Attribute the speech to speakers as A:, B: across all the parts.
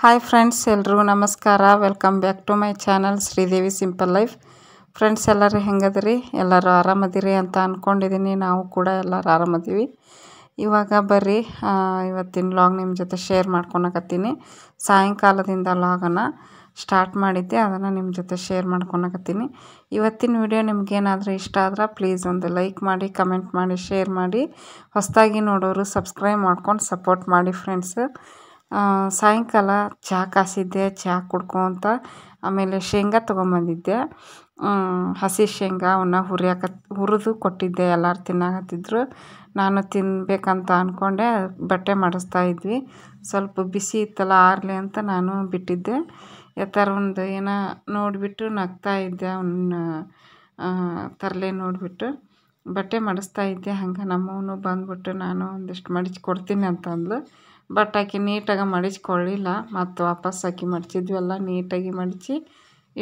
A: Hi friends, ಎಲ್ರಿಗೂ ನಮಸ್ಕಾರ. Welcome back to my channel Sridevi simple life. Friends, ಎಲ್ಲರೂ ಹೆಂಗದಿರಿ? ಎಲ್ಲರೂ ಆರಾಮದಿರಿ ಅಂತ ಅಂದ್ಕೊಂಡಿದ್ದೀನಿ. ನಾವು ಕೂಡ ಎಲ್ಲರೂ ಆರಾಮದೀವಿ. ಇವಾಗ ಬರ್ರಿ, ಇವತ್ತಿನ ಲಾಗ್ ನಿಮ್ಮ ಜೊತೆ ಶೇರ್ ಮಾಡ್ಕೊಳಕತ್ತೀನಿ. ಸಾಯಂಕಾಲದಿಂದ ಲಾಗನ್ನು ಸ್ಟಾರ್ಟ್ ಮಾಡಿದ್ದೆ, ಅದನ್ನು ನಿಮ್ಮ ಜೊತೆ ಶೇರ್ ಮಾಡ್ಕೊಳಕತ್ತೀನಿ. ಇವತ್ತಿನ ವಿಡಿಯೋ ನಿಮಗೇನಾದರೂ ಇಷ್ಟ ಆದ್ರೆ ಪ್ಲೀಸ್ ಒಂದು ಲೈಕ್ ಮಾಡಿ, ಕಮೆಂಟ್ ಮಾಡಿ, ಶೇರ್ ಮಾಡಿ. ಹೊಸದಾಗಿ ನೋಡೋರು ಸಬ್ಸ್ಕ್ರೈಬ್ ಮಾಡ್ಕೊಂಡು ಸಪೋರ್ಟ್ ಮಾಡಿ ಫ್ರೆಂಡ್ಸ್. ಸಾಯಂಕಾಲ ಚಹಾ ಕಾಸಿದ್ದೆ, ಚಹಾ ಕುಡ್ಕೊತ ಆಮೇಲೆ ಶೇಂಗಾ ತೊಗೊಂಬಂದಿದ್ದೆ. ಹಸಿ ಶೇಂಗಾ ಅವನ್ನ ಹುರಿದು ಕೊಟ್ಟಿದ್ದೆ. ಎಲ್ಲರೂ ತಿನ್ನಾಕತ್ತಿದ್ರು. ನಾನು ತಿನ್ನಬೇಕಂತ ಅಂದ್ಕೊಂಡೆ. ಬಟ್ಟೆ ಮಾಡಿಸ್ತಾ ಇದ್ವಿ. ಸ್ವಲ್ಪ ಬಿಸಿ ಇತ್ತಲ್ಲ, ಆರಲಿ ಅಂತ ನಾನು ಬಿಟ್ಟಿದ್ದೆ. ಥರ ಒಂದು ಏನೋ ನೋಡಿಬಿಟ್ಟು ನಗ್ತಾ ಇದ್ದೆ. ಅವನ್ನ ತರಲೆ ನೋಡಿಬಿಟ್ಟು ಬಟ್ಟೆ ಮಾಡಿಸ್ತಾ ಇದ್ದೆ. ಹಂಗೆ ನಮ್ಮವನು ಬಂದ್ಬಿಟ್ಟು ನಾನು ಒಂದಿಷ್ಟು ಮಡಿಚಿ ಕೊಡ್ತೀನಿ ಅಂತಂದ್ಲು. ಬಟ್ ಆಕೆ ನೀಟಾಗಿ ಮಡಿಚ್ಕೊಳ್ಳಿಲ್ಲ. ಮತ್ತು ವಾಪಸ್ ಆಕಿ ಮಡಿಚಿದ್ವಿ ಎಲ್ಲ ನೀಟಾಗಿ ಮಡಿಚಿ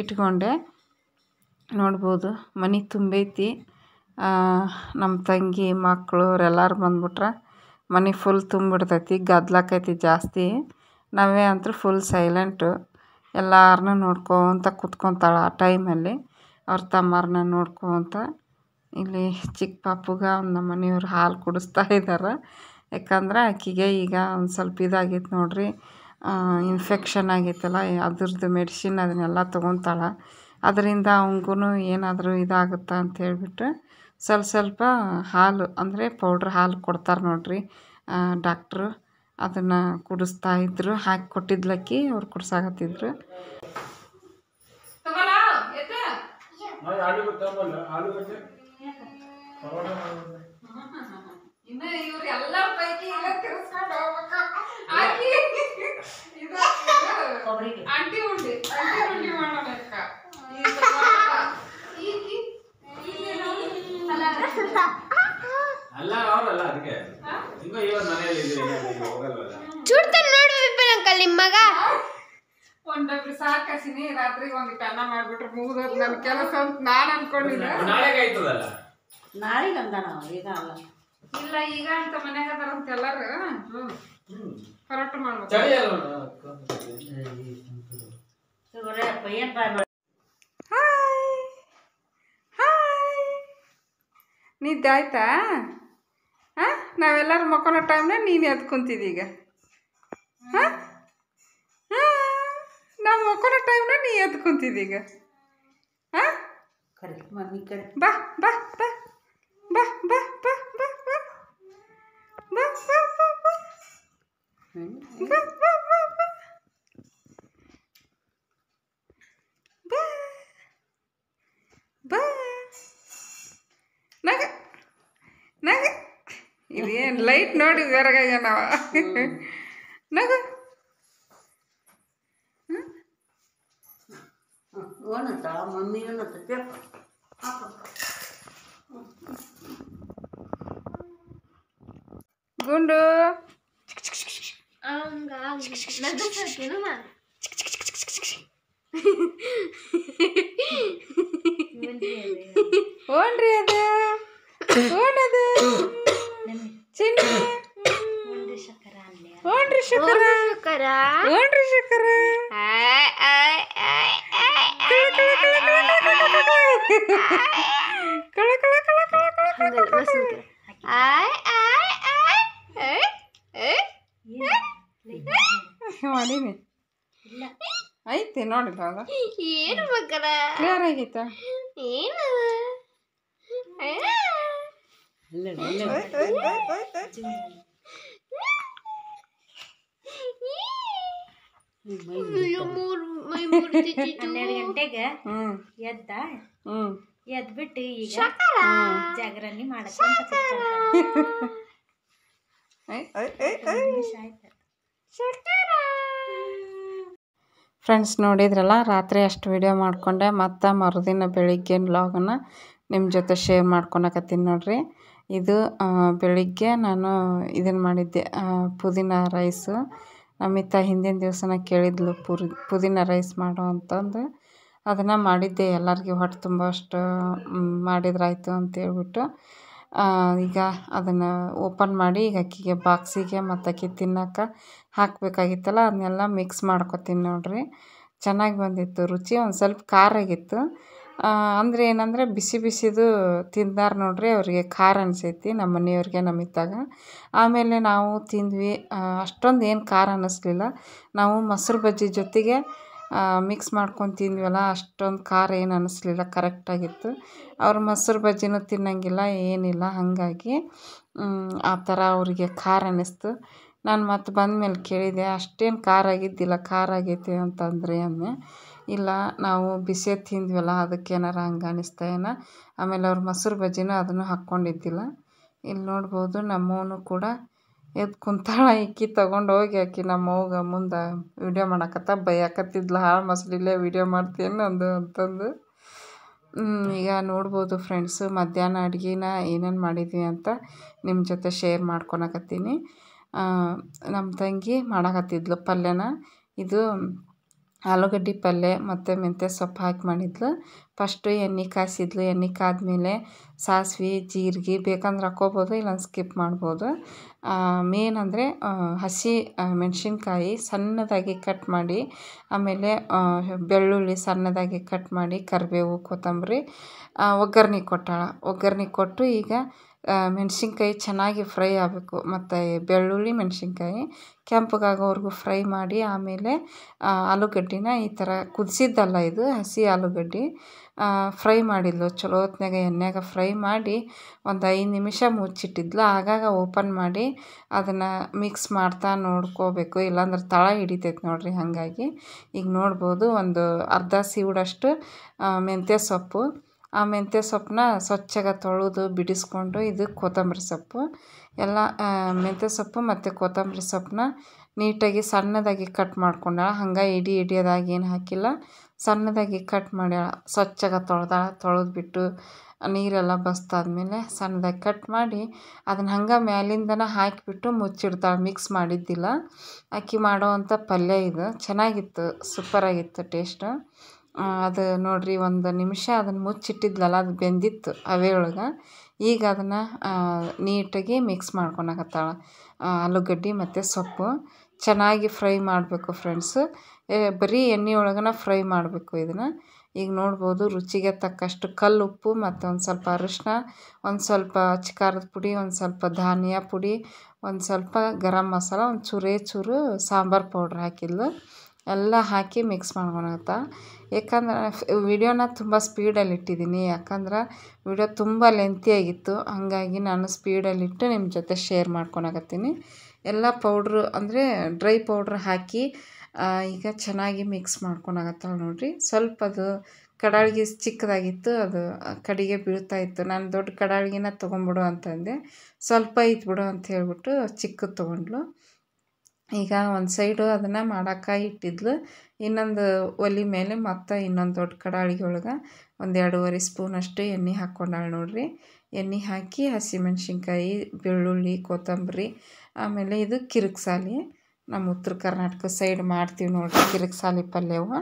A: ಇಟ್ಕೊಂಡೆ. ನೋಡ್ಬೋದು, ಮನೆ ತುಂಬೈತಿ. ನಮ್ಮ ತಂಗಿ ಮಕ್ಕಳು ಅವರೆಲ್ಲರೂ ಬಂದ್ಬಿಟ್ರೆ ಮನೆ ಫುಲ್ ತುಂಬಿಡ್ತೈತಿ. ಗದ್ಲಾಕೈತಿ ಜಾಸ್ತಿ. ನಾವೇ ಅಂತೂ ಫುಲ್ ಸೈಲೆಂಟು. ಎಲ್ಲರನ್ನೂ ನೋಡ್ಕೊತ ಕೂತ್ಕೊತಾಳೆ ಆ ಟೈಮಲ್ಲಿ. ಅವ್ರ ತಮ್ಮರನ್ನ ನೋಡ್ಕೊತ. ಇಲ್ಲಿ ಚಿಕ್ಕ ಪಾಪುಗ ನಮ್ಮ ಮನೆಯವ್ರು ಹಾಲು ಕುಡಿಸ್ತಾ ಇದ್ದಾರೆ. ಯಾಕಂದ್ರೆ ಆಕೆಗೆ ಈಗ ಒಂದು ಸ್ವಲ್ಪ ಇದಾಗೈತೆ ನೋಡ್ರಿ, ಇನ್ಫೆಕ್ಷನ್ ಆಗೈತಲ್ಲ, ಅದ್ರದ್ದು ಮೆಡಿಸಿನ್ ಅದನ್ನೆಲ್ಲ ತೊಗೊತಾಳೆ. ಅದರಿಂದ ಅವನಿಗೂ ಏನಾದರೂ ಇದಾಗುತ್ತಾ ಅಂತ ಹೇಳ್ಬಿಟ್ಟು ಸ್ವಲ್ಪ ಹಾಲು ಅಂದರೆ ಪೌಡ್ರ್ ಹಾಲು ಕೊಡ್ತಾರೆ ನೋಡ್ರಿ ಡಾಕ್ಟ್ರು. ಅದನ್ನು ಕುಡಿಸ್ತಾ ಇದ್ರು. ಹಾಕಿ ಕೊಟ್ಟಿದ್ಲಕ್ಕಿ ಅವ್ರು ಕುಡ್ಸಾಕತ್ತಿದ್ರು. ಒಂದೊಬ್ರು ಸಾಕಾಸಿನಿ, ರಾತ್ರಿಗೆ ಒಂದಿಟ್ಟು ಅನ್ನ ಮಾಡ್ಬಿಟ್ರೆ ಮುಗಿದೋದು ನನ್ನ ಕೆಲಸ ಅಂತ ನಾನು ಅನ್ಕೊಂಡಿದ್ದೆ. ನಾಳೆಗೆ ಅಂದ ನಾವು ಈಗ ಅಲ್ಲ ಇಲ್ಲ ಈಗ ಅಂತ ಮನ್ಯಾಗ ಅದಾರಂತ ಎಲ್ಲರೂ ಕರೆಕ್ಟ್ ಮಾಡ್ಬೇಕು. ನಿದ್ದೆ ಆಯ್ತಾ? ನಾವೆಲ್ಲರೂ ಮಕ್ಕಳೋ ಟೈಮ್ನಾಗ ನೀನು ಎದ್ದು ಕುಂತಿದ್ದೀಗ. ನಾವು ಮಕ್ಕಳೋ ಟೈಮ್ನಾಗ ನೀ ಎದ್ದು ಕುಂತಿದ್ದೀಗ. ಮಮ್ಮಿ ಕಡೆ ಬಾ ಬಾ ಬಾ ಬಾ ಬಾ ಬಾ ಬಾ ಬಾ ಬಾ ಬಾ ಬಾ ನಗ ನಗ. ಇದೇನು ಲೈಟ್ ನೋಡಿ ಹೊರಗಾಗ ನಾವ ನಗು. ಮಮ್ಮಿ ಗುಂಡು ಓಣ್ರಿ ಅದು ಓಣದು ಚಿನ್ನ ಓಣ್ರಿ ಶಕರ ಓಣ್ರಿ ಶಕರ ಮಾಡೀನಿ ಐತಿ ನೋಡಿಲ್ಲ ಅದ ಏನು ಕ್ಲಿಯರ್ ಆಗೈತ.
B: ಹನ್ನೆರಡು ಗಂಟೆಗೆ ಎದ್ಬಿಟ್ಟು ಈಗ ಜಾಗರಣಿ ಮಾಡಕ್ಕೆ
A: ಫ್ರೆಂಡ್ಸ್, ನೋಡಿದ್ರಲ್ಲ, ರಾತ್ರಿ ಅಷ್ಟು ವಿಡಿಯೋ ಮಾಡಿಕೊಂಡೆ. ಮತ್ತು ಮರುದಿನ ಬೆಳಿಗ್ಗೆ ವ್ಲಾಗನ್ನು ನಿಮ್ಮ ಜೊತೆ ಶೇರ್ ಮಾಡ್ಕೊಳಕತ್ತೀನಿ ನೋಡ್ರಿ. ಇದು ಬೆಳಿಗ್ಗೆ ನಾನು ಇದನ್ನು ಮಾಡಿದ್ದೆ, ಪುದೀನ ರೈಸು. ನಮ್ಮಿತ್ತ ಹಿಂದಿನ ದಿವಸನ ಕೇಳಿದ್ಲು ಪುದೀನ ರೈಸ್ ಮಾಡು ಅಂತಂದು. ಅದನ್ನು ಮಾಡಿದ್ದೆ. ಎಲ್ಲರಿಗೆ ಹೊಟ್ಟೆ ತುಂಬ ಅಷ್ಟು ಮಾಡಿದ್ರಾಯ್ತು ಅಂತೇಳ್ಬಿಟ್ಟು ಈಗ ಅದನ್ನು ಓಪನ್ ಮಾಡಿ ಈಗ ಅಕ್ಕಿಗೆ ಬಾಕ್ಸಿಗೆ ಮತ್ತು ಅಕ್ಕಿ ತಿನ್ನೋಕೆ ಹಾಕಬೇಕಾಗಿತ್ತಲ್ಲ ಅದನ್ನೆಲ್ಲ ಮಿಕ್ಸ್ ಮಾಡ್ಕೊತೀನಿ ನೋಡಿರಿ. ಚೆನ್ನಾಗಿ ಬಂದಿತ್ತು ರುಚಿ. ಒಂದು ಸ್ವಲ್ಪ ಖಾರ ಆಗಿತ್ತು. ಅಂದರೆ ಏನಂದರೆ ಬಿಸಿ ಬಿಸಿದು ತಿಂದಾರ ನೋಡ್ರಿ, ಅವ್ರಿಗೆ ಖಾರ ಅನಿಸೈತಿ ನಮ್ಮ ಮನೆಯವ್ರಿಗೆ ನಮ್ಮಿದ್ದಾಗ. ಆಮೇಲೆ ನಾವು ತಿಂದ್ವಿ, ಅಷ್ಟೊಂದು ಏನು ಖಾರ ಅನ್ನಿಸ್ಲಿಲ್ಲ. ನಾವು ಮೊಸರು ಬಜ್ಜಿ ಜೊತೆಗೆ ಮಿಕ್ಸ್ ಮಾಡ್ಕೊಂಡು ತಿಂದ್ವಲ್ಲ, ಅಷ್ಟೊಂದು ಖಾರ ಏನು ಅನ್ನಿಸ್ಲಿಲ್ಲ, ಕರೆಕ್ಟಾಗಿತ್ತು. ಅವ್ರು ಮೊಸರು ಬಜ್ಜಿನೂ ತಿನ್ನೋಂಗಿಲ್ಲ ಏನಿಲ್ಲ, ಹಾಗಾಗಿ ಆ ಥರ ಅವರಿಗೆ ಖಾರ ಅನ್ನಿಸ್ತು. ನಾನು ಮತ್ತೆ ಬಂದಮೇಲೆ ಕೇಳಿದೆ, ಅಷ್ಟೇನು ಖಾರ ಆಗಿದ್ದಿಲ್ಲ, ಖಾರ ಆಗೈತೆ ಅಂತಂದರೆ ಅಂದೆ. ಇಲ್ಲ, ನಾವು ಬಿಸಿದು ತಿಂದ್ವಲ್ಲ ಅದಕ್ಕೇನಾರ ಹಂಗೆ ಅನ್ನಿಸ್ತಾ ಏನೋ. ಆಮೇಲೆ ಅವ್ರು ಮೊಸರು ಬಜ್ಜಿನೂ ಅದನ್ನು ಹಾಕ್ಕೊಂಡಿದ್ದಿಲ್ಲ. ಇಲ್ಲಿ ನೋಡ್ಬೋದು ನಮ್ಮವನು ಕೂಡ ಎದ್ದು ಕುಂತಾಳ. ಇಕ್ಕಿ ತೊಗೊಂಡು ಹೋಗಿ ಆಕಿ ನಮ್ಮವ್ಗೆ ಮುಂದೆ ವೀಡಿಯೋ ಮಾಡಕತ್ತ ಬೈಯಾಕತ್ತಿದ್ಲ, ಹಾಳು ಮೊಸರಿಲ್ಲೇ ವೀಡಿಯೋ ಮಾಡ್ತೇನು ಅಂತಂದು. ಈಗ ನೋಡ್ಬೋದು ಫ್ರೆಂಡ್ಸು, ಮಧ್ಯಾಹ್ನ ಅಡುಗೆನ ಏನೇನು ಮಾಡಿದ್ವಿ ಅಂತ ನಿಮ್ಮ ಜೊತೆ ಶೇರ್ ಮಾಡ್ಕೊಳಕತ್ತೀನಿ. ನಮ್ಮ ತಂಗಿ ಮಾಡಕತ್ತಿದ್ಲು ಪಲ್ಯನ. ಇದು ಆಲೂಗಡ್ಡೆ ಪಲ್ಯ ಮತ್ತು ಮೆಂತ್ಯ ಸೊಪ್ಪು ಹಾಕಿ ಮಾಡಿದ್ಲು. ಫಸ್ಟು ಎಣ್ಣೆ ಕಾಯಿಸಿದ್ಲು. ಎಣ್ಣೆ ಕಾದ್ಮೇಲೆ ಸಾಸಿವೆ ಜೀರಿಗೆ ಬೇಕಂದ್ರೆ ಹಾಕ್ಕೋಬೋದು, ಇಲ್ಲಾಂದ್ರೆ ಸ್ಕಿಪ್ ಮಾಡ್ಬೋದು. ಮೇನ್ ಅಂದರೆ ಹಸಿ ಮೆಣಸಿನ್ಕಾಯಿ ಸಣ್ಣದಾಗಿ ಕಟ್ ಮಾಡಿ, ಆಮೇಲೆ ಬೆಳ್ಳುಳ್ಳಿ ಸಣ್ಣದಾಗಿ ಕಟ್ ಮಾಡಿ, ಕರಿಬೇವು ಕೊತ್ತಂಬರಿ ಒಗ್ಗರಣೆ ಕೊಟ್ಟಾಳ. ಒಗ್ಗರಣೆ ಕೊಟ್ಟು ಈಗ ಮೆಣಸಿನ್ಕಾಯಿ ಚೆನ್ನಾಗಿ ಫ್ರೈ ಆಗಬೇಕು, ಮತ್ತು ಬೆಳ್ಳುಳ್ಳಿ ಮೆಣಸಿನ್ಕಾಯಿ ಕೆಂಪಗಾಗೋವರೆಗೂ ಫ್ರೈ ಮಾಡಿ, ಆಮೇಲೆ ಆಲೂಗಡ್ಡಿನ ಈ ಥರ ಕುದಿಸಿದ್ದಲ್ಲ, ಇದು ಹಸಿ ಆಲೂಗಡ್ಡೆ ಫ್ರೈ ಮಾಡಿದ್ಲು. ಚಲೋ ಹೊತ್ನಾಗ ಎಣ್ಣೆಗೆ ಫ್ರೈ ಮಾಡಿ ಒಂದು 5 ನಿಮಿಷ ಮುಚ್ಚಿಟ್ಟಿದ್ಲು. ಆಗಾಗ ಓಪನ್ ಮಾಡಿ ಅದನ್ನು ಮಿಕ್ಸ್ ಮಾಡ್ತಾ ನೋಡ್ಕೋಬೇಕು, ಇಲ್ಲಾಂದ್ರೆ ತಳ ಹಿಡಿತೈತೆ ನೋಡಿರಿ. ಹಾಗಾಗಿ ಈಗ ನೋಡ್ಬೋದು ಒಂದು ಅರ್ಧ ಸೀವಡಷ್ಟು ಮೆಂತ್ಯ ಸೊಪ್ಪು. ಆ ಮೆಂತ್ಯ ಸೊಪ್ಪನ್ನ ಸ್ವಚ್ಛಗೆ ತೊಳೆದು ಬಿಡಿಸ್ಕೊಂಡು, ಇದು ಕೊತ್ತಂಬರಿ ಸೊಪ್ಪು ಎಲ್ಲ ಮೆಂತ್ಯ ಸೊಪ್ಪು ಮತ್ತು ಕೊತ್ತಂಬರಿ ಸೊಪ್ಪನ್ನ ನೀಟಾಗಿ ಸಣ್ಣದಾಗಿ ಕಟ್ ಮಾಡ್ಕೊಂಡಾಳ. ಹಂಗೆ ಇಡಿಯೋದಾಗಿ ಏನು ಹಾಕಿಲ್ಲ, ಸಣ್ಣದಾಗಿ ಕಟ್ ಮಾಡ್ಯಾಳ. ಸ್ವಚ್ಛಗೆ ತೊಳೆದ್ಬಿಟ್ಟು ನೀರೆಲ್ಲ ಬಸ್ತಾದ್ಮೇಲೆ ಸಣ್ಣದಾಗಿ ಕಟ್ ಮಾಡಿ ಅದನ್ನು ಹಂಗೆ ಮ್ಯಾಲಿಂದನೇ ಹಾಕಿಬಿಟ್ಟು ಮುಚ್ಚಿಡ್ತಾಳೆ. ಮಿಕ್ಸ್ ಮಾಡಿದ್ದಿಲ್ಲ. ಅಕ್ಕಿ ಮಾಡೋವಂಥ ಪಲ್ಯ ಇದು. ಚೆನ್ನಾಗಿತ್ತು, ಸೂಪರಾಗಿತ್ತು ಟೇಸ್ಟು. ಅದು ನೋಡಿರಿ, 1 ನಿಮಿಷ ಅದನ್ನು ಮುಚ್ಚಿಟ್ಟಿದ್ಲಲ್ಲ, ಅದು ಬೆಂದಿತ್ತು ಹವೆ ಒಳಗೆ. ಈಗ ಅದನ್ನು ನೀಟಾಗಿ ಮಿಕ್ಸ್ ಮಾಡ್ಕೊಳಕತ್ತಾಳ ಆಲೂಗಡ್ಡೆ ಮತ್ತು ಸೊಪ್ಪು. ಚೆನ್ನಾಗಿ ಫ್ರೈ ಮಾಡಬೇಕು ಫ್ರೆಂಡ್ಸು, ಬರೀ ಎಣ್ಣೆ ಒಳಗನ ಫ್ರೈ ಮಾಡಬೇಕು ಇದನ್ನು. ಈಗ ನೋಡ್ಬೋದು ರುಚಿಗೆ ತಕ್ಕಷ್ಟು ಕಲ್ಲು ಉಪ್ಪು ಮತ್ತು ಒಂದು ಸ್ವಲ್ಪ ಅರಿಶಿನ, ಒಂದು ಸ್ವಲ್ಪ ಖಾರದ ಪುಡಿ, ಒಂದು ಸ್ವಲ್ಪ ಧನಿಯಾ ಪುಡಿ, ಒಂದು ಸ್ವಲ್ಪ ಗರಂ ಮಸಾಲ, ಒಂದು ಚೂರು ಸಾಂಬಾರು ಪೌಡ್ರ್ ಹಾಕಿದ್ಲು. ಎಲ್ಲ ಹಾಕಿ ಮಿಕ್ಸ್ ಮಾಡ್ಕೊಳತ್ತ. ಯಾಕಂದ್ರೆ ವಿಡಿಯೋನ ತುಂಬ ಸ್ಪೀಡಲ್ಲಿ ಇಟ್ಟಿದ್ದೀನಿ, ಯಾಕಂದ್ರೆ ವಿಡಿಯೋ ತುಂಬ ಲೆಂತಿಯಾಗಿತ್ತು. ಹಾಗಾಗಿ ನಾನು ಸ್ಪೀಡಲ್ಲಿಟ್ಟು ನಿಮ್ಮ ಜೊತೆ ಶೇರ್ ಮಾಡ್ಕೊಳಕತ್ತೀನಿ. ಎಲ್ಲ ಪೌಡ್ರು ಅಂದರೆ ಡ್ರೈ ಪೌಡ್ರ್ ಹಾಕಿ ಈಗ ಚೆನ್ನಾಗಿ ಮಿಕ್ಸ್ ಮಾಡ್ಕೊಳಕತ್ತಾಳ ನೋಡಿರಿ. ಸ್ವಲ್ಪ ಅದು ಕಡಾಳಿಗೆ ಚಿಕ್ಕದಾಗಿತ್ತು, ಅದು ಕಡೆಗೆ ಬೀಳ್ತಾಯಿತ್ತು. ನಾನು ದೊಡ್ಡ ಕಡಾಳಿಗೆನ ತೊಗೊಂಬಿಡು ಅಂತಂದೆ. ಸ್ವಲ್ಪ ಐತೆ ಬಿಡು ಅಂತ ಹೇಳ್ಬಿಟ್ಟು ಚಿಕ್ಕದು ತೊಗೊಂಡ್ಲು. ಈಗ ಒಂದು ಸೈಡು ಅದನ್ನು ಮಾಡೋಕೆ ಇಟ್ಟಿದ್ಲು. ಇನ್ನೊಂದು ಒಲೆ ಮೇಲೆ ಮತ್ತು ಇನ್ನೊಂದು ದೊಡ್ಡ ಕಡಾಳಿಗೆ ಒಳಗೆ ಒಂದು 2.5 ಸ್ಪೂನಷ್ಟು ಎಣ್ಣೆ ಹಾಕ್ಕೊಂಡಾಳ ನೋಡಿರಿ. ಎಣ್ಣೆ ಹಾಕಿ ಹಸಿಮೆಣ್ಸಿನ್ಕಾಯಿ, ಬೆಳ್ಳುಳ್ಳಿ, ಕೊತ್ತಂಬರಿ, ಆಮೇಲೆ ಇದು ಕಿರಿಕ್ಸಾಲಿ. ನಮ್ಮ ಉತ್ತರ ಕರ್ನಾಟಕ ಸೈಡ್ ಮಾಡ್ತೀವಿ ನೋಡಿರಿ ಕಿರಿಕ್ಸಾಲಿ ಪಲ್ಯವು.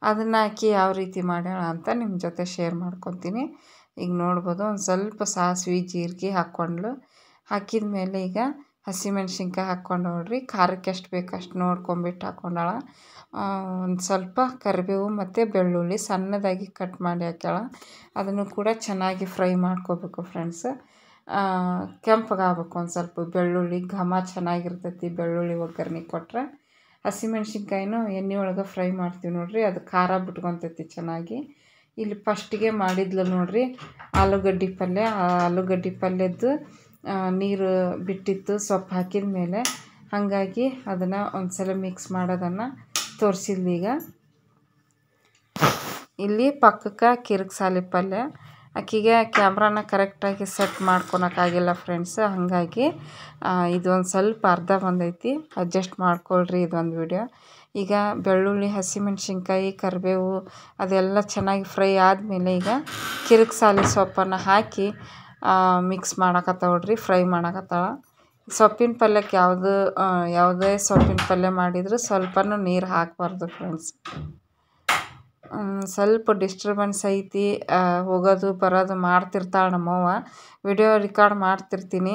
A: ಅದನ್ನು ಹಾಕಿ ಯಾವ ರೀತಿ ಮಾಡ್ಯಾಳ ಅಂತ ನಿಮ್ಮ ಜೊತೆ ಶೇರ್ ಮಾಡ್ಕೊತೀನಿ. ಈಗ ನೋಡ್ಬೋದು ಒಂದು ಸ್ವಲ್ಪ ಸಾಸಿವೆ ಜೀರಿಗೆ ಹಾಕ್ಕೊಂಡ್ಲು. ಹಾಕಿದ ಮೇಲೆ ಈಗ ಹಸಿಮೆಣ್ಸಿನ್ಕಾಯಿ ಹಾಕ್ಕೊಂಡು ನೋಡ್ರಿ, ಖಾರಕ್ಕೆ ಎಷ್ಟು ಬೇಕು ಅಷ್ಟು ನೋಡ್ಕೊಂಬಿಟ್ಟು ಹಾಕ್ಕೊಂಡಾಳ. ಒಂದು ಸ್ವಲ್ಪ ಕರಿಬೇವು ಮತ್ತು ಬೆಳ್ಳುಳ್ಳಿ ಸಣ್ಣದಾಗಿ ಕಟ್ ಮಾಡಿ ಹಾಕ್ಯಾಳ. ಅದನ್ನು ಕೂಡ ಚೆನ್ನಾಗಿ ಫ್ರೈ ಮಾಡ್ಕೋಬೇಕು ಫ್ರೆಂಡ್ಸ್. ಕೆಂಪಗಾಗಬೇಕು ಒಂದು ಸ್ವಲ್ಪ. ಬೆಳ್ಳುಳ್ಳಿ ಘಮ ಚೆನ್ನಾಗಿರ್ತೈತಿ ಬೆಳ್ಳುಳ್ಳಿ ಒಗ್ಗರಣೆ ಕೊಟ್ಟರೆ. ಹಸಿಮೆಣ್ಸಿನ್ಕಾಯಿನೂ ಎಣ್ಣೆ ಒಳಗೆ ಫ್ರೈ ಮಾಡ್ತೀವಿ ನೋಡಿರಿ, ಅದು ಖಾರ ಬಿಟ್ಕೊತೈತಿ ಚೆನ್ನಾಗಿ. ಇಲ್ಲಿ ಫಸ್ಟಿಗೆ ಮಾಡಿದ್ಲು ನೋಡಿರಿ ಆಲೂಗಡ್ಡೆ ಪಲ್ಯ. ಆಲೂಗಡ್ಡೆ ಪಲ್ಯದ್ದು ನೀರು ಬಿಟ್ಟಿತ್ತು ಸೊಪ್ಪು ಹಾಕಿದ ಮೇಲೆ, ಹಾಗಾಗಿ ಅದನ್ನು ಒಂದು ಸಲ ಮಿಕ್ಸ್ ಮಾಡೋದನ್ನು ತೋರಿಸಿದ್ಲು. ಈಗ ಇಲ್ಲಿ ಪಕ್ಕಕ್ಕೆ ಕಿರಿಕ್ಸಾಲಿ ಪಲ್ಯ. ಆಕೆಗೆ ಕ್ಯಾಮ್ರಾನ ಕರೆಕ್ಟಾಗಿ ಸೆಟ್ ಮಾಡ್ಕೊಳಕ್ಕಾಗಿಲ್ಲ ಫ್ರೆಂಡ್ಸ್, ಹಾಗಾಗಿ ಇದೊಂದು ಸ್ವಲ್ಪ ಅರ್ಧ ಬಂದೈತಿ, ಅಡ್ಜಸ್ಟ್ ಮಾಡ್ಕೊಳ್ರಿ ಇದೊಂದು ವಿಡಿಯೋ. ಈಗ ಬೆಳ್ಳುಳ್ಳಿ, ಹಸಿಮೆಣ್ಸಿನ್ಕಾಯಿ, ಕರಿಬೇವು ಅದೆಲ್ಲ ಚೆನ್ನಾಗಿ ಫ್ರೈ ಆದಮೇಲೆ ಈಗ ಕಿರಿಕ್ಸಾಲಿ ಸೊಪ್ಪನ್ನು ಹಾಕಿ ಮಿಕ್ಸ್ ಮಾಡಕತ್ತಾಳ ನೋಡ್ರಿ, ಫ್ರೈ ಮಾಡಕತ್ತಾಳ. ಸೊಪ್ಪಿನ ಪಲ್ಯಕ್ಕೆ ಯಾವುದೇ ಸೊಪ್ಪಿನ ಪಲ್ಯ ಮಾಡಿದರೂ ಸ್ವಲ್ಪನೂ ನೀರು ಹಾಕಬಾರ್ದು ಫ್ರೆಂಡ್ಸ್. ಸ್ವಲ್ಪ ಡಿಸ್ಟರ್ಬೆನ್ಸ್ ಐತಿ. ಹೋಗೋದು ಬರೋದು ಮಾಡ್ತಿರ್ತಾಳೆ ನಮ್ಮವ್ವ. ವಿಡಿಯೋ ರೆಕಾರ್ಡ್ ಮಾಡ್ತಿರ್ತೀನಿ,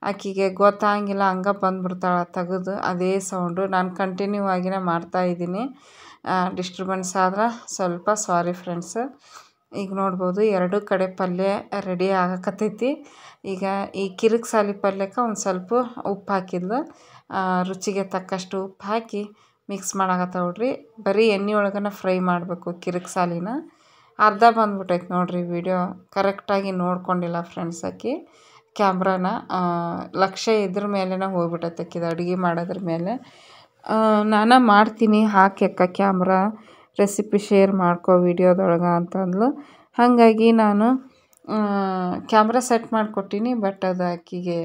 A: ಆಕೆಗೆ ಗೊತ್ತಾಗಿಲ್ಲ, ಹಂಗೆ ಬಂದುಬಿಡ್ತಾಳೆ ತೆಗೆದು ಅದೇ ಸೌಂಡು. ನಾನು ಕಂಟಿನ್ಯೂ ಆಗಿನೇ ಮಾಡ್ತಾಯಿದ್ದೀನಿ. ಡಿಸ್ಟರ್ಬೆನ್ಸ್ ಆದ್ರೆ ಸ್ವಲ್ಪ ಸಾರಿ ಫ್ರೆಂಡ್ಸ್. ಈಗ ನೋಡ್ಬೋದು ಎರಡೂ ಕಡೆ ಪಲ್ಯ ರೆಡಿ ಆಗಕತ್ತೈತಿ. ಈಗ ಈ ಕಿರಿಕ್ಸಾಲಿ ಪಲ್ಯಕ್ಕೆ ಒಂದು ಸ್ವಲ್ಪ ಉಪ್ಪು ಹಾಕಿದ್ಲು. ರುಚಿಗೆ ತಕ್ಕಷ್ಟು ಉಪ್ಪು ಹಾಕಿ ಮಿಕ್ಸ್ ಮಾಡಾಕತ್ತಾವ ನೋಡ್ರಿ. ಬರೀ ಎಣ್ಣೆ ಒಳಗನ ಫ್ರೈ ಮಾಡಬೇಕು ಕಿರಿಕ್ಸಾಲಿನ. ಅರ್ಧ ಬಂದ್ಬಿಟ್ಟೈತೆ ನೋಡ್ರಿ. ವಿಡಿಯೋ ಕರೆಕ್ಟಾಗಿ ನೋಡ್ಕೊಂಡಿಲ್ಲ ಫ್ರೆಂಡ್ಸ್ ಆಕಿ. ಕ್ಯಾಮ್ರಾನ ಲಕ್ಷ್ಯ ಇದ್ರ ಮೇಲೆನೇ ಹೋಗ್ಬಿಟ್ಟೈತೆ ಆಕಿದು ಅಡುಗೆ ಮಾಡೋದ್ರ ಮೇಲೆ. ನಾನು ಮಾಡ್ತೀನಿ ಹಾಕಿ ಅಕ್ಕ ಕ್ಯಾಮ್ರಾ ರೆಸಿಪಿ ಶೇರ್ ಮಾಡ್ಕೊ ವಿಡಿಯೋದೊಳಗೆ ಅಂತಂದ್ಲು. ಹಾಗಾಗಿ ನಾನು ಕ್ಯಾಮ್ರಾ ಸೆಟ್ ಮಾಡಿಕೊಟ್ಟೀನಿ. ಬಟ್ ಅದು ಆಕಿಗೆ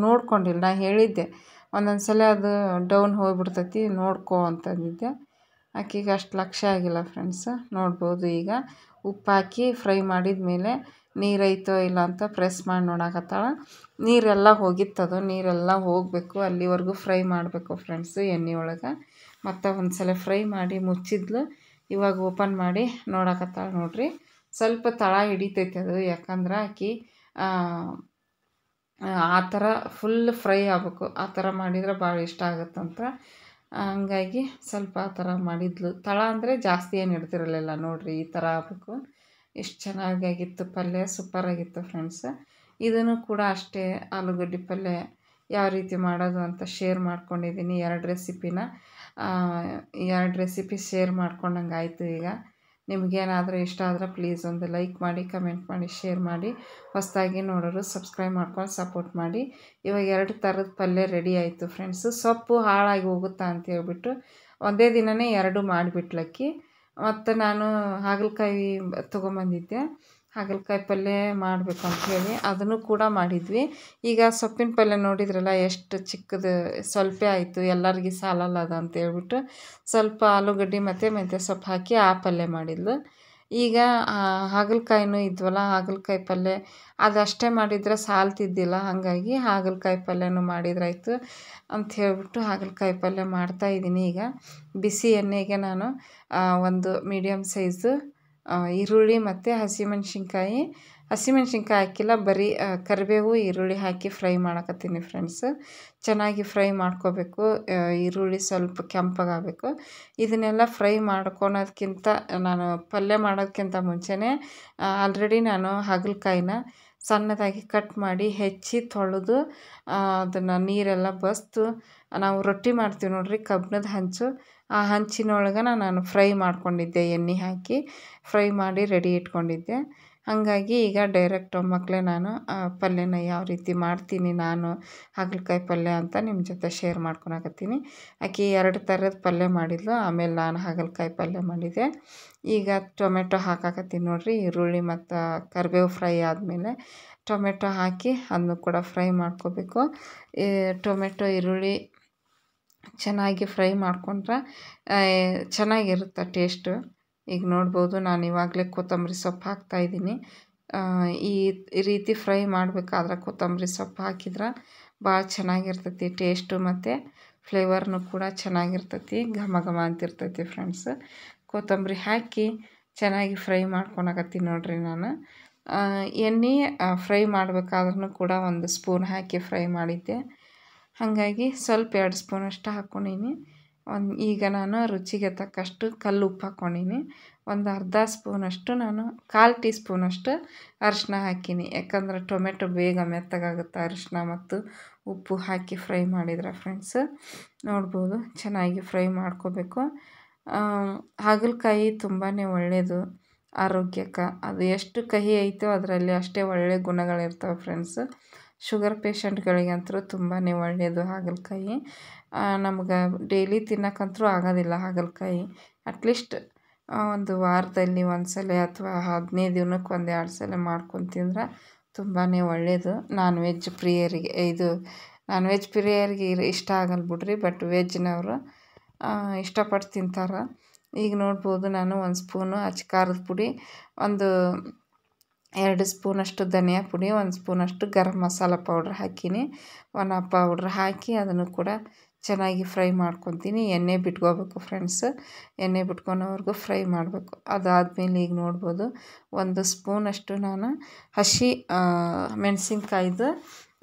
A: ನೋಡ್ಕೊಂಡಿಲ್ಲ. ನಾ ಹೇಳಿದ್ದೆ ಒಂದೊಂದು ಸಲ ಅದು ಡೌನ್ ಹೋಗ್ಬಿಡ್ತೈತಿ ನೋಡ್ಕೊ ಅಂತಂದಿದ್ದೆ. ಆಕಿಗೆ ಅಷ್ಟು ಲಕ್ಷ್ಯ ಆಗಿಲ್ಲ ಫ್ರೆಂಡ್ಸ್. ನೋಡ್ಬೋದು ಈಗ ಉಪ್ಪು ಹಾಕಿ ಫ್ರೈ ಮಾಡಿದ ಮೇಲೆ ನೀರೈತೋ ಇಲ್ಲ ಅಂತ ಪ್ರೆಸ್ ಮಾಡಿ ನೋಡಾಕತ್ತಾಳೆ. ನೀರೆಲ್ಲ ಹೋಗಿತ್ತದು, ನೀರೆಲ್ಲ ಹೋಗಬೇಕು, ಅಲ್ಲಿವರೆಗೂ ಫ್ರೈ ಮಾಡಬೇಕು ಫ್ರೆಂಡ್ಸು ಎಣ್ಣೆ ಒಳಗೆ. ಮತ್ತು ಒಂದು ಸಲ ಫ್ರೈ ಮಾಡಿ ಮುಚ್ಚಿದ್ಲು. ಇವಾಗ ಓಪನ್ ಮಾಡಿ ನೋಡಾಕತ್ತಾಳೆ ನೋಡ್ರಿ. ಸ್ವಲ್ಪ ತಳ ಹಿಡಿತೈತೆ ಅದು, ಯಾಕಂದ್ರೆ ಆಕಿ ಆ ಥರ ಫುಲ್ ಫ್ರೈ ಆಗಬೇಕು. ಆ ಥರ ಮಾಡಿದ್ರೆ ಭಾಳ ಇಷ್ಟ ಆಗುತ್ತಂತ. ಹಂಗಾಗಿ ಸ್ವಲ್ಪ ಆ ಥರ ಮಾಡಿದ್ಲು. ತಳ ಅಂದರೆ ಜಾಸ್ತಿ ಏನು ಹಿಡ್ದಿರಲಿಲ್ಲ ನೋಡ್ರಿ. ಈ ಥರ ಆಗಬೇಕು. ಎಷ್ಟು ಚೆನ್ನಾಗಾಗಿತ್ತು ಪಲ್ಯ, ಸೂಪರಾಗಿತ್ತು ಫ್ರೆಂಡ್ಸ್. ಇದನ್ನು ಕೂಡ ಅಷ್ಟೇ ಆಲೂಗಡ್ಡೆ ಪಲ್ಯ ಯಾವ ರೀತಿ ಮಾಡೋದು ಅಂತ ಶೇರ್ ಮಾಡ್ಕೊಂಡಿದ್ದೀನಿ. 2 ರೆಸಿಪಿನ 2 ರೆಸಿಪಿ ಶೇರ್ ಮಾಡ್ಕೊಂಡಂಗೆ ಆಯಿತು. ಈಗ ನಿಮಗೇನಾದರೂ ಇಷ್ಟ ಆದರೆ ಪ್ಲೀಸ್ ಒಂದು ಲೈಕ್ ಮಾಡಿ, ಕಮೆಂಟ್ ಮಾಡಿ, ಶೇರ್ ಮಾಡಿ. ಹೊಸದಾಗಿ ನೋಡೋರು ಸಬ್ಸ್ಕ್ರೈಬ್ ಮಾಡ್ಕೊಂಡು ಸಪೋರ್ಟ್ ಮಾಡಿ. ಇವಾಗ 2 ಥರದ ಪಲ್ಯ ರೆಡಿ ಆಯಿತು ಫ್ರೆಂಡ್ಸು. ಸೊಪ್ಪು ಹಾಳಾಗಿ ಹೋಗುತ್ತಾ ಅಂತ ಹೇಳ್ಬಿಟ್ಟು ಒಂದೇ ದಿನವೇ 2 ಮಾಡಿಬಿಟ್ಲಕ್ಕಿ. ಮತ್ತು ನಾನು ಹಾಗಲಕಾಯಿ ತೊಗೊಂಬಂದಿದ್ದೆ. ಹಾಗಲಕಾಯಿ ಪಲ್ಯ ಮಾಡಬೇಕು ಅಂಥೇಳಿ ಅದನ್ನು ಕೂಡ ಮಾಡಿದ್ವಿ. ಈಗ ಸೊಪ್ಪಿನ ಪಲ್ಯ ನೋಡಿದ್ರಲ್ಲ ಎಷ್ಟು ಚಿಕ್ಕದು ಸ್ವಲ್ಪ ಆಯಿತು, ಎಲ್ಲರಿಗೆ ಸಾಲಲ್ಲ ಅದು ಅಂತ ಹೇಳ್ಬಿಟ್ಟು ಸ್ವಲ್ಪ ಆಲೂಗಡ್ಡೆ ಮತ್ತು ಮೆಂತ್ಯ ಸೊಪ್ಪು ಹಾಕಿ ಆ ಪಲ್ಯ ಮಾಡಿದ್ಲು. ಈಗ ಹಾಗಲಕಾಯಿನೂ ಇದ್ವಲ್ಲ, ಹಾಗಲಕಾಯಿ ಪಲ್ಯ ಅದಷ್ಟೇ ಮಾಡಿದರೆ ಸಾಲ್ತಿದ್ದಿಲ್ಲ. ಹಾಗಾಗಿ ಹಾಗಲಕಾಯಿ ಪಲ್ಯನೂ ಮಾಡಿದ್ರಾಯ್ತು ಅಂತ ಹೇಳ್ಬಿಟ್ಟು ಹಾಗಲಕಾಯಿ ಪಲ್ಯ ಮಾಡ್ತಾಯಿದ್ದೀನಿ. ಈಗ ಬಿಸಿ ಎಣ್ಣೆಗೆ ನಾನು ಒಂದು ಮೀಡಿಯಮ್ ಸೈಜು ಈರುಳ್ಳಿ ಮತ್ತು ಹಸಿಮೆಣ್ಸಿನ್ಕಾಯಿ ಹಾಕಿಲ್ಲ, ಬರೀ ಕರಿಬೇವು ಈರುಳ್ಳಿ ಹಾಕಿ ಫ್ರೈ ಮಾಡಕತ್ತೀನಿ ಫ್ರೆಂಡ್ಸ್. ಚೆನ್ನಾಗಿ ಫ್ರೈ ಮಾಡ್ಕೋಬೇಕು. ಈರುಳ್ಳಿ ಸ್ವಲ್ಪ ಕೆಂಪಗಾಗಬೇಕು. ಇದನ್ನೆಲ್ಲ ಫ್ರೈ ಮಾಡ್ಕೊಳೋದ್ಕಿಂತ ನಾನು ಪಲ್ಯ ಮಾಡೋದಕ್ಕಿಂತ ಮುಂಚೆನೇ ಆಲ್ರೆಡಿ ನಾನು ಹಾಗಲಕಾಯಿನ ಸಣ್ಣದಾಗಿ ಕಟ್ ಮಾಡಿ ಹೆಚ್ಚಿ ತೊಳೆದು ಅದನ್ನು ನೀರೆಲ್ಲ ಬಸ್ದು ನಾವು ರೊಟ್ಟಿ ಮಾಡ್ತೀವಿ ನೋಡ್ರಿ, ಕಬ್ಬಿಣದ ಹಂಚು, ಆ ಹಂಚಿನೊಳಗೆ ನಾನು ಫ್ರೈ ಮಾಡ್ಕೊಂಡಿದ್ದೆ. ಎಣ್ಣೆ ಹಾಕಿ ಫ್ರೈ ಮಾಡಿ ರೆಡಿ ಇಟ್ಕೊಂಡಿದ್ದೆ. ಹಾಗಾಗಿ ಈಗ ಡೈರೆಕ್ಟ್ ಒಮ್ಮಕ್ಕಲೇ ನಾನು ಪಲ್ಯನ ಯಾವ ರೀತಿ ಮಾಡ್ತೀನಿ ನಾನು ಹಾಗಲಕಾಯಿ ಪಲ್ಯ ಅಂತ ನಿಮ್ಮ ಜೊತೆ ಶೇರ್ ಮಾಡ್ಕೊಳಕತ್ತೀನಿ. ಆಕೆ 2 ಥರದ ಪಲ್ಯ ಮಾಡಿದ್ಲು, ಆಮೇಲೆ ನಾನು ಹಾಗಲಕಾಯಿ ಪಲ್ಯ ಮಾಡಿದ್ದೆ. ಈಗ ಟೊಮೆಟೊ ಹಾಕಾಕತ್ತೀನಿ ನೋಡ್ರಿ. ಈರುಳ್ಳಿ ಮತ್ತು ಕರಿಬೇವು ಫ್ರೈ ಆದಮೇಲೆ ಟೊಮೆಟೊ ಹಾಕಿ ಅದನ್ನು ಕೂಡ ಫ್ರೈ ಮಾಡ್ಕೋಬೇಕು. ಟೊಮೆಟೊ ಈರುಳ್ಳಿ ಚೆನ್ನಾಗಿ ಫ್ರೈ ಮಾಡ್ಕೊಂಡ್ರೆ ಚೆನ್ನಾಗಿರುತ್ತೆ ಟೇಸ್ಟು. ಈಗ ನೋಡ್ಬೋದು ನಾನು ಇವಾಗಲೇ ಕೊತ್ತಂಬರಿ ಸೊಪ್ಪು ಹಾಕ್ತಾಯಿದ್ದೀನಿ. ಈ ರೀತಿ ಫ್ರೈ ಮಾಡಬೇಕಾದ್ರೆ ಕೊತ್ತಂಬರಿ ಸೊಪ್ಪು ಹಾಕಿದ್ರೆ ಭಾಳ ಚೆನ್ನಾಗಿರ್ತೈತಿ ಟೇಸ್ಟು, ಮತ್ತು ಫ್ಲೇವರ್ನು ಕೂಡ ಚೆನ್ನಾಗಿರ್ತೈತಿ, ಘಮ ಘಮ ಅಂತಿರ್ತೈತಿ ಫ್ರೆಂಡ್ಸ್. ಕೊತ್ತಂಬರಿ ಹಾಕಿ ಚೆನ್ನಾಗಿ ಫ್ರೈ ಮಾಡ್ಕೊಳಕತ್ತೀನಿ ನೋಡ್ರಿ. ನಾನು ಎಣ್ಣೆ ಫ್ರೈ ಮಾಡಬೇಕಾದ್ರೂ ಕೂಡ 1 ಸ್ಪೂನ್ ಹಾಕಿ ಫ್ರೈ ಮಾಡಿದ್ದೆ. ಹಾಗಾಗಿ ಸ್ವಲ್ಪ 2 ಸ್ಪೂನಷ್ಟು ಹಾಕ್ಕೊಂಡೀನಿ. ಈಗ ನಾನು ರುಚಿಗೆ ತಕ್ಕಷ್ಟು ಕಲ್ಲು ಉಪ್ಪು ಹಾಕ್ಕೊಂಡೀನಿ. ಒಂದು ಅರ್ಧ ಸ್ಪೂನಷ್ಟು ನಾನು 1/4 ಟೀ ಸ್ಪೂನಷ್ಟು ಅರಿಶಿನ ಹಾಕೀನಿ. ಯಾಕಂದ್ರೆ ಟೊಮೆಟೊ ಬೇಗ ಮೆತ್ತಗಾಗುತ್ತೆ ಅರಿಶಿನ ಮತ್ತು ಉಪ್ಪು ಹಾಕಿ ಫ್ರೈ ಮಾಡಿದ್ರೆ ಫ್ರೆಂಡ್ಸ್. ನೋಡ್ಬೋದು ಚೆನ್ನಾಗಿ ಫ್ರೈ ಮಾಡ್ಕೋಬೇಕು. ಹಾಗಲಕಾಯಿ ತುಂಬಾ ಒಳ್ಳೆಯದು ಆರೋಗ್ಯಕ್ಕೆ. ಅದು ಎಷ್ಟು ಕಹಿ ಐತೋ ಅದರಲ್ಲಿ ಅಷ್ಟೇ ಒಳ್ಳೆಯ ಗುಣಗಳಿರ್ತವೆ ಫ್ರೆಂಡ್ಸ್. ಶುಗರ್ ಪೇಷಂಟ್ಗಳಿಗಂತೂ ತುಂಬಾ ಒಳ್ಳೆಯದು ಹಾಗಲಕಾಯಿ. ನಮ್ಗೆ ಡೈಲಿ ತಿನ್ನೋಕ್ಕಂತೂ ಆಗೋದಿಲ್ಲ ಹಾಗಲಕಾಯಿ. ಅಟ್ಲೀಸ್ಟ್ ಒಂದು ವಾರದಲ್ಲಿ 1 ಸಲ ಅಥವಾ 15 ದಿನಕ್ಕೆ 1-2 ಸಲ ಮಾಡ್ಕೊಂಡು ತಿಂದ್ರೆ ತುಂಬಾ ಒಳ್ಳೆಯದು. ನಾನ್ ವೆಜ್ ಪ್ರಿಯರಿಗೆ ಇಷ್ಟ ಆಗಲ್ಲ ಬಿಡ್ರಿ, ಬಟ್ ವೆಜ್ನವರು ಇಷ್ಟಪಟ್ಟು ತಿಂತಾರೆ. ಈಗ ನೋಡ್ಬೋದು ನಾನು 1 ಸ್ಪೂನು ಅಚ್ಚ ಖಾರದ ಪುಡಿ, 2 ಸ್ಪೂನಷ್ಟು ಧನಿಯಾ ಪುಡಿ, 1 ಸ್ಪೂನಷ್ಟು ಗರಂ ಮಸಾಲ ಪೌಡ್ರ್ ಹಾಕೀನಿ. 1 ಪೌಡ್ರ್ ಹಾಕಿ ಅದನ್ನು ಕೂಡ ಚೆನ್ನಾಗಿ ಫ್ರೈ ಮಾಡ್ಕೊತೀನಿ. ಎಣ್ಣೆ ಬಿಟ್ಕೋಬೇಕು ಫ್ರೆಂಡ್ಸ್, ಎಣ್ಣೆ ಬಿಟ್ಕೊಳೋವರೆಗೂ ಫ್ರೈ ಮಾಡಬೇಕು. ಅದಾದಮೇಲೆ ಈಗ ನೋಡ್ಬೋದು 1 ಸ್ಪೂನಷ್ಟು ನಾನು ಹಸಿ ಮೆಣಸಿನ್ಕಾಯ್ದು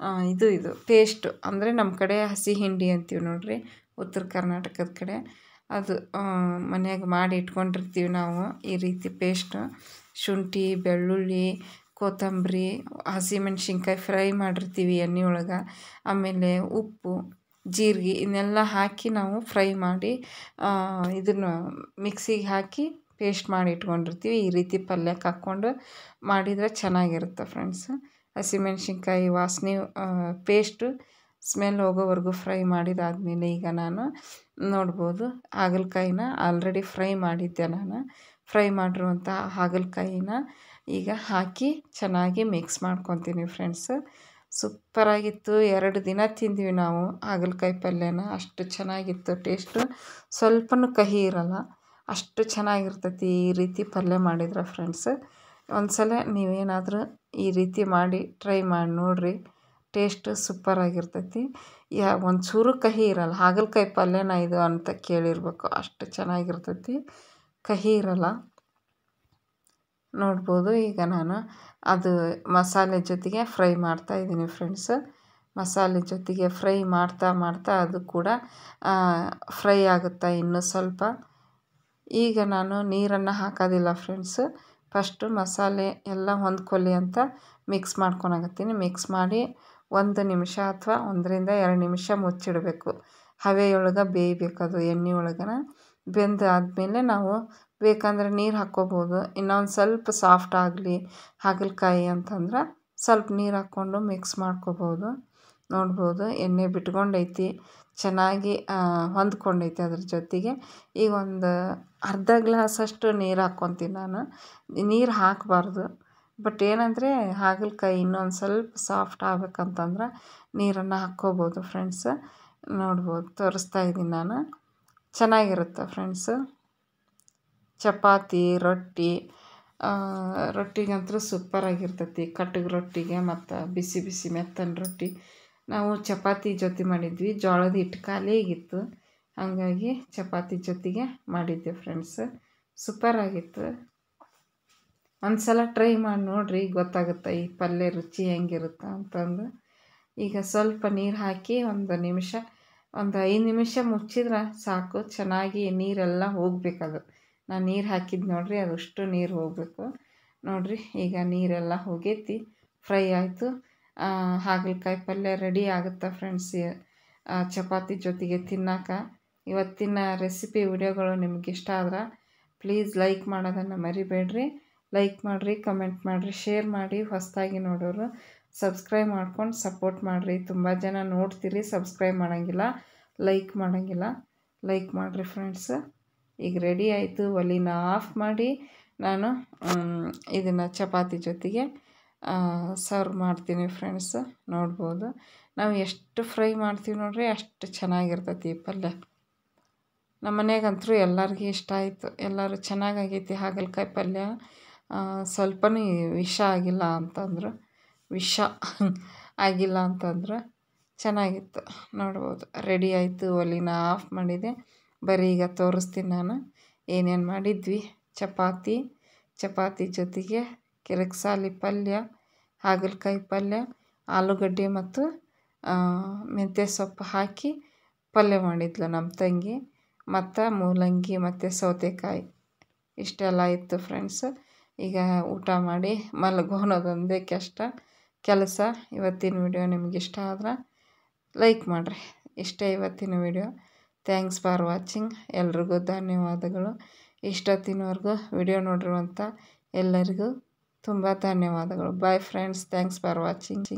A: ಇದು ಪೇಸ್ಟು, ಅಂದರೆ ನಮ್ಮ ಕಡೆ ಹಸಿ ಹಿಂಡಿ ಅಂತೀವಿ ನೋಡಿರಿ, ಉತ್ತರ ಕರ್ನಾಟಕದ ಕಡೆ ಅದು ಮನ್ಯಾಗ ಮಾಡಿ ಇಟ್ಕೊಂಡಿರ್ತೀವಿ ನಾವು. ಈ ರೀತಿ ಪೇಸ್ಟು ಶುಂಠಿ, ಬೆಳ್ಳುಳ್ಳಿ, ಕೊತ್ತಂಬರಿ, ಹಸಿಮೆಣ್ಸಿನ್ಕಾಯಿ ಫ್ರೈ ಮಾಡಿರ್ತೀವಿ ಎಣ್ಣೆ ಒಳಗೆ, ಆಮೇಲೆ ಉಪ್ಪು, ಜೀರಿಗೆ ಇವನ್ನೆಲ್ಲ ಹಾಕಿ ನಾವು ಫ್ರೈ ಮಾಡಿ ಇದನ್ನು ಮಿಕ್ಸಿಗೆ ಹಾಕಿ ಪೇಸ್ಟ್ ಮಾಡಿ ಇಟ್ಕೊಂಡಿರ್ತೀವಿ. ಈ ರೀತಿ ಪಲ್ಯಕ್ಕೆ ಹಾಕ್ಕೊಂಡು ಮಾಡಿದರೆ ಚೆನ್ನಾಗಿರುತ್ತೆ ಫ್ರೆಂಡ್ಸ್. ಹಸಿಮೆಣ್ಸಿನ್ಕಾಯಿ ವಾಸನೆ ಪೇಸ್ಟು ಸ್ಮೆಲ್ ಹೋಗೋವರೆಗೂ ಫ್ರೈ ಮಾಡಿದಾದಮೇಲೆ ಈಗ ನಾನು ನೋಡ್ಬೋದು ಹಾಗಲಕಾಯಿನ ಆಲ್ರೆಡಿ ಫ್ರೈ ಮಾಡಿದ್ದೆ. ನಾನು ಫ್ರೈ ಮಾಡಿರುವಂಥ ಹಾಗಲಕಾಯಿನ ಈಗ ಹಾಕಿ ಚೆನ್ನಾಗಿ ಮಿಕ್ಸ್ ಮಾಡ್ಕೊತೀನಿ ಫ್ರೆಂಡ್ಸ್. ಸೂಪರಾಗಿತ್ತು. 2 ದಿನ ತಿಂದ್ವಿ ನಾವು ಹಾಗಲಕಾಯಿ ಪಲ್ಯನ. ಅಷ್ಟು ಚೆನ್ನಾಗಿತ್ತು ಟೇಸ್ಟು, ಸ್ವಲ್ಪನೂ ಕಹಿ ಇರಲ್ಲ, ಅಷ್ಟು ಚೆನ್ನಾಗಿರ್ತೈತಿ ಈ ರೀತಿ ಪಲ್ಯ ಮಾಡಿದ್ರೆ ಫ್ರೆಂಡ್ಸ್. ಒಂದ್ಸಲ ನೀವೇನಾದರೂ ಈ ರೀತಿ ಮಾಡಿ ಟ್ರೈ ಮಾಡಿ ನೋಡಿರಿ, ಟೇಸ್ಟ್ ಸೂಪರಾಗಿರ್ತೈತಿ. ಒಂಚೂರು ಕಹಿ ಇರಲ್ಲ. ಹಾಗಲಕಾಯಿ ಪಲ್ಯನ ಇದು ಅಂತ ಕೇಳಿರ್ಬೇಕು, ಅಷ್ಟು ಚೆನ್ನಾಗಿರ್ತೈತಿ, ಕಹಿ ಇರಲ್ಲ. ನೋಡ್ಬೋದು ಈಗ ನಾನು ಅದು ಮಸಾಲೆ ಜೊತೆಗೆ ಫ್ರೈ ಮಾಡ್ತಾಯಿದ್ದೀನಿ ಫ್ರೆಂಡ್ಸ್. ಮಸಾಲೆ ಜೊತೆಗೆ ಫ್ರೈ ಮಾಡ್ತಾ ಅದು ಕೂಡ ಫ್ರೈ ಆಗುತ್ತೆ ಇನ್ನೂ ಸ್ವಲ್ಪ. ಈಗ ನಾನು ನೀರನ್ನು ಹಾಕೋದಿಲ್ಲ ಫ್ರೆಂಡ್ಸ್, ಫಸ್ಟು ಮಸಾಲೆ ಎಲ್ಲ ಹೊಂದ್ಕೊಳ್ಳಿ ಅಂತ ಮಿಕ್ಸ್ ಮಾಡ್ಕೊಳಕತ್ತೀನಿ. ಮಿಕ್ಸ್ ಮಾಡಿ 1 ನಿಮಿಷ ಅಥವಾ 1ರಿಂದ 2 ನಿಮಿಷ ಮುಚ್ಚಿಡಬೇಕು. ಹವೆಯೊಳಗೆ ಬೇಯಬೇಕದು, ಎಣ್ಣೆ ಒಳಗನ ಬೆಂದಾದಮೇಲೆ ನಾವು ಬೇಕಂದ್ರೆ ನೀರು ಹಾಕ್ಕೋಬೋದು. ಇನ್ನೊಂದು ಸ್ವಲ್ಪ ಸಾಫ್ಟ್ ಆಗಲಿ ಹಾಗಲಕಾಯಿ ಅಂತಂದ್ರೆ ಸ್ವಲ್ಪ ನೀರು ಹಾಕ್ಕೊಂಡು ಮಿಕ್ಸ್ ಮಾಡ್ಕೋಬೋದು. ನೋಡ್ಬೋದು ಎಣ್ಣೆ ಬಿಟ್ಕೊಂಡೈತಿ, ಚೆನ್ನಾಗಿ ಹೊಂದ್ಕೊಂಡೈತಿ ಅದ್ರ ಜೊತೆಗೆ. ಈಗ ಒಂದು ಅರ್ಧ ಗ್ಲಾಸಷ್ಟು ನೀರು ಹಾಕ್ಕೊತೀನಿ ನಾನು. ನೀರು ಹಾಕಬಾರ್ದು, ಬಟ್ ಏನಂದರೆ ಹಾಗಲಕಾಯಿ ಇನ್ನೊಂದು ಸ್ವಲ್ಪ ಸಾಫ್ಟ್ ಆಗ್ಬೇಕಂತಂದ್ರೆ ನೀರನ್ನು ಹಾಕ್ಕೋಬೋದು ಫ್ರೆಂಡ್ಸ್. ನೋಡ್ಬೋದು ತೋರಿಸ್ತಾಯಿದ್ದೀನಿ ನಾನು. ಚೆನ್ನಾಗಿರುತ್ತೆ ಫ್ರೆಂಡ್ಸು. ಚಪಾತಿ, ರೊಟ್ಟಿಗಂತೂ ಸೂಪರಾಗಿರ್ತೈತಿ. ಕಟ್ಟಗೆ ರೊಟ್ಟಿಗೆ ಮತ್ತು ಬಿಸಿ ಬಿಸಿ ಮೆತ್ತನ ರೊಟ್ಟಿ. ನಾವು ಚಪಾತಿ ಜೊತೆ ಮಾಡಿದ್ವಿ, ಜೋಳದ ಹಿಟ್ಟು ಖಾಲಿಯಾಗಿತ್ತು, ಹಾಗಾಗಿ ಚಪಾತಿ ಜೊತೆಗೆ ಮಾಡಿದ್ದೆ ಫ್ರೆಂಡ್ಸ್. ಸೂಪರಾಗಿತ್ತು. ಒಂದು ಸಲ ಟ್ರೈ ಮಾಡಿ ನೋಡಿರಿ, ಗೊತ್ತಾಗುತ್ತೆ ಈ ಪಲ್ಯ ರುಚಿ ಹೆಂಗಿರುತ್ತೆ ಅಂತಂದು. ಈಗ ಸ್ವಲ್ಪ ನೀರು ಹಾಕಿ ಒಂದು 5 ನಿಮಿಷ ಮುಚ್ಚಿದ್ರೆ ಸಾಕು. ಚೆನ್ನಾಗಿ ನೀರೆಲ್ಲ ಹೋಗ್ಬೇಕದು. ನಾನು ನೀರು ಹಾಕಿದ್ದು ನೋಡಿರಿ, ಅದಷ್ಟು ನೀರು ಹೋಗಬೇಕು ನೋಡಿರಿ. ಈಗ ನೀರೆಲ್ಲ ಹೋಗೈತಿ, ಫ್ರೈ ಆಯಿತು. ಹಾಗಲಕಾಯಿ ಪಲ್ಯ ರೆಡಿ ಆಗುತ್ತೆ ಫ್ರೆಂಡ್ಸ್ ಚಪಾತಿ ಜೊತೆಗೆ ತಿನ್ನೋಕೆ. ಇವತ್ತಿನ ರೆಸಿಪಿ ವಿಡಿಯೋಗಳು ನಿಮ್ಗೆ ಇಷ್ಟ ಆದ್ರೆ ಪ್ಲೀಸ್ ಲೈಕ್ ಮಾಡೋದನ್ನು ಮರಿಬೇಡ್ರಿ. ಲೈಕ್ ಮಾಡಿರಿ, ಕಮೆಂಟ್ ಮಾಡಿರಿ, ಶೇರ್ ಮಾಡಿ. ಹೊಸದಾಗಿ ನೋಡೋರು ಸಬ್ಸ್ಕ್ರೈಬ್ ಮಾಡ್ಕೊಂಡು ಸಪೋರ್ಟ್ ಮಾಡಿರಿ. ತುಂಬ ಜನ ನೋಡ್ತೀರಿ, ಸಬ್ಸ್ಕ್ರೈಬ್ ಮಾಡೋಂಗಿಲ್ಲ, ಲೈಕ್ ಮಾಡೋಂಗಿಲ್ಲ. ಲೈಕ್ ಮಾಡಿರಿ ಫ್ರೆಂಡ್ಸ್. ಈಗ ರೆಡಿ ಆಯಿತು. ಒಲಿನ ಆಫ್ ಮಾಡಿ ನಾನು ಇದನ್ನು ಚಪಾತಿ ಜೊತೆಗೆ ಸರ್ವ್ ಮಾಡ್ತೀನಿ ಫ್ರೆಂಡ್ಸ್. ನೋಡ್ಬೋದು ನಾವು ಎಷ್ಟು ಫ್ರೈ ಮಾಡ್ತೀವಿ ನೋಡ್ರಿ, ಅಷ್ಟು ಚೆನ್ನಾಗಿರ್ತೈತಿ ಈ ಪಲ್ಯ. ನಮ್ಮ ಮನೆಗಂತೂ ಎಲ್ಲರಿಗೂ ಇಷ್ಟ ಆಯಿತು. ಎಲ್ಲರೂ ಚೆನ್ನಾಗಾಗೈತಿ ಹಾಗಲಕಾಯಿ ಪಲ್ಯ, ಸ್ವಲ್ಪನೂ ವಿಷ ಆಗಿಲ್ಲ ಅಂತಂದ್ರೆ ಚೆನ್ನಾಗಿತ್ತು. ನೋಡ್ಬೋದು ರೆಡಿ ಆಯಿತು. ಒಲಿನ ಆಫ್ ಮಾಡಿದೆ. ಬರೀ ಈಗ ತೋರಿಸ್ತೀನಿ ನಾನು ಏನೇನು ಮಾಡಿದ್ವಿ. ಚಪಾತಿ ಜೊತೆಗೆ ಕಿರಕ್ಸಾಲಿ ಪಲ್ಯ, ಹಾಗಲಕಾಯಿ ಪಲ್ಯ, ಆಲೂಗಡ್ಡೆ ಮತ್ತು ಮೆಂತ್ಯ ಸೊಪ್ಪು ಹಾಕಿ ಪಲ್ಯ ಮಾಡಿದ್ಲು ನಮ್ಮ ತಂಗಿ, ಮತ್ತು ಮೂಲಂಗಿ ಮತ್ತು ಸೌತೆಕಾಯಿ. ಇಷ್ಟೆಲ್ಲ ಇತ್ತು ಫ್ರೆಂಡ್ಸ್. ಈಗ ಊಟ ಮಾಡಿ ಮಲಗೋಣದೊಂದೇ ಕೆಲಸ. ಇವತ್ತಿನ ವಿಡಿಯೋ ನಿಮ್ಗೆ ಇಷ್ಟ ಆದ್ರೆ ಲೈಕ್ ಮಾಡಿರಿ. ಇಷ್ಟೇ ಇವತ್ತಿನ ವಿಡಿಯೋ. Thanks for watching. ಎಲ್ರಿಗೂ ಧನ್ಯವಾದಗಳು. ಇಷ್ಟೊತ್ತಿನವರೆಗೂ ವಿಡಿಯೋ ನೋಡಿರುವಂಥ ಎಲ್ಲರಿಗೂ ತುಂಬ ಧನ್ಯವಾದಗಳು. Bye friends. Thanks for watching.